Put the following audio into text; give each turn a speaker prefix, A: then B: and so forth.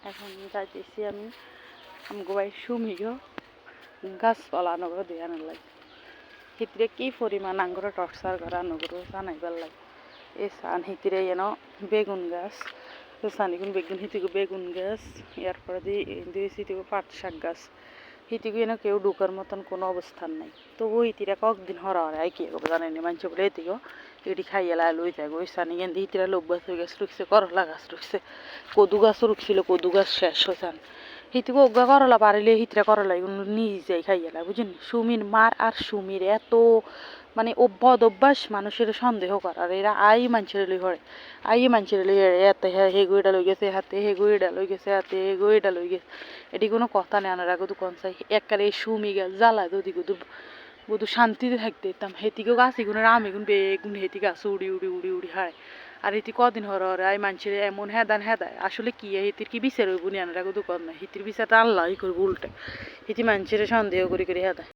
A: এখন যাইতেছি আমি আমগো বাই সুমিগো গাছপালা নগর দিয়ে আনার লাগে হিতরে কি পরিমাণ আঙ্গুর টর্চার করা নগর জানাইবার লাগে এই সান হিতরে এন বেগুন গাছ সানিগুন বেগুন হিতিগু বেগুন গাছ এরপরে দিয়েছি পাট শাক গাছ হিতিগু এনে কেউ ঢুকার মতন কোনো অবস্থান নাই তবু হিতিরা কয়েকদিন হরা হরে আই কি জানেনি মানুষ বলে এদিকে এটি খাইয়ে লাই লই থাকে ওই সানি গেন হিতিরা লোক গাছ গাছ রুখছে করলা গাছ রুখছে কদু গাছও রুখছিল কদু গাছ শেষ হয়েছে হিতিগু অজ্ঞা করলা পারিলে হিতরা করলা এগুলো নিজেই খাইয়ে লাই বুঝেন সুমির মার আর সুমির এত মানে বদ অভ্যাস মানুষের সন্দেহ করার এরা আই মানুষের লই হরে আই মানুষের লই এতে হেগুইটা লই গেছে হাতে হেগুইটা লই গেছে হাতে হেগুইটা লই গেছে এটি কোনো কথা নেই আনার আগে কন চাই এককালে এই সুমি গাছ জ্বালা যদি বুধু শান্তিতে থাকতে দিতাম হেতিকেও গাছ এগুনের আমিগুন বেগুন হেতি গাছ উড়ি উড়ি উড়ি উড়ি হায় আর এটি কদিন হরে হরে আই মানুষের এমন হেদায় আসলে কি হিতির কি বিচার হইব নি আনার আগে কন না হিতির বিচারটা আল্লাহ করবো উল্টে হিতি মানুষের সন্দেহ করি হেদায়